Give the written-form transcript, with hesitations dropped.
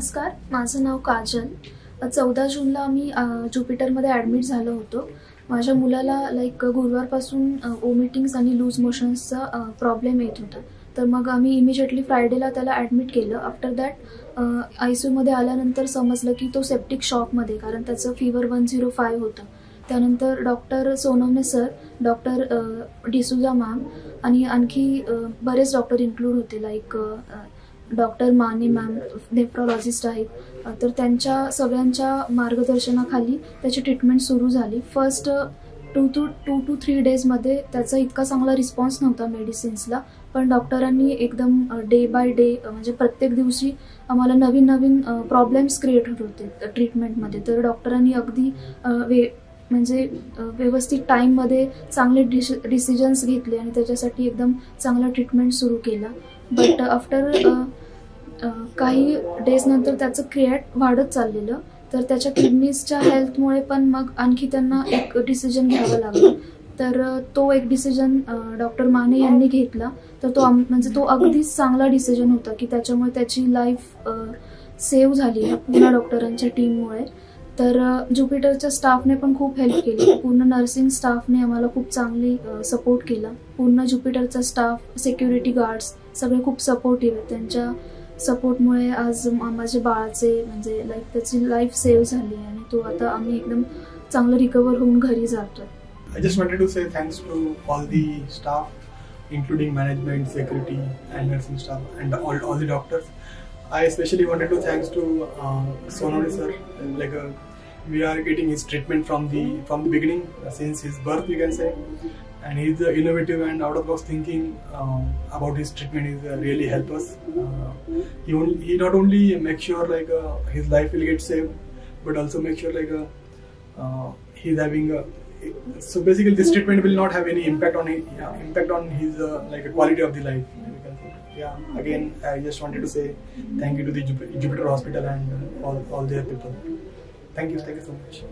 नमस्कार, माझं नाव काजल. 14 जूनला मी ज्युपिटरमध्ये ॲडमिट झालो होतो. माझ्या मुलाला गुरुवारपासून वॉमिटिंग्स आणि लूज मोशन्सचा प्रॉब्लेम येत होता. तर मग आम्ही इमिजिएटली फ्रायडेला त्याला ॲडमिट केलं. आफ्टर दॅट ICUमध्ये आल्यानंतर समजलं की तो सेप्टिक शॉकमध्ये, कारण त्याचं फीवर 105 होतं. त्यानंतर doctor Sonawane sir, doctor D'Souza ma'am आणि आणखी बरेच डॉक्टर इन्क्लूड होते, डॉक्टर माने मॅम नेफ्रोलॉजिस्ट आहेत. तर त्यांच्या सगळ्यांच्या मार्गदर्शनाखाली त्याची ट्रीटमेंट सुरू झाली. फर्स्ट 2 to 3 डेजमध्ये त्याचा इतका चांगला रिस्पॉन्स नव्हता मेडिसिन्सला, पण डॉक्टरांनी एकदम डे बाय डे, म्हणजे प्रत्येक दिवशी आम्हाला नवीन नवीन प्रॉब्लेम्स क्रिएट होत होते ट्रीटमेंटमध्ये. तर डॉक्टरांनी अगदी व्यवस्थित टाईममध्ये चांगले डिसिजन्स घेतले आणि त्याच्यासाठी एकदम चांगला ट्रीटमेंट सुरू केला. बट आफ्टर काही डेज नंतर त्याचं क्रिएट वाढत चाललेलं. तर त्याच्या किडनीजच्या हेल्थमुळे पण मग आणखी त्यांना एक डिसिजन घ्यावं लागलं. तर तो एक डिसिजन डॉक्टर माने यांनी घेतला. तर तो अगदीच चांगला डिसिजन होता की त्याच्यामुळे त्याची लाईफ सेव्ह झाली ह्या पूर्ण डॉक्टरांच्या टीममुळे. तर ज्युपिटरच्या स्टाफने पण खूप हेल्प केली. पूर्ण नर्सिंग स्टाफने आम्हाला खूप चांगली सपोर्ट केला. पूर्ण ज्युपिटरचा स्टाफ, सिक्युरिटी गार्ड्स सगळे खूप सपोर्टिव्ह आहेत. त्यांच्या सपोर्टमुळे आज माझ्या बाळाचे त्याची लाईफ सेव्ह झाली आणि तो आता आम्ही एकदम चांगलं रिकवर होऊन घरी जातोय. I just wanted to say thanks to all the staff, including management, security, and nursing staff, and all the doctors. I especially wanted to thanks to Sonali sir. We are getting his treatment from the beginning, since his birth, you can say. And he's innovative and out of box thinking about his treatment is really help us. He not only make sure his life will get saved, but also make sure he's having so basically this treatment will not have any impact on his quality of the life. Yeah, again I just wanted to say thank you to the Jupiter Hospital and all their people. Thank you so much.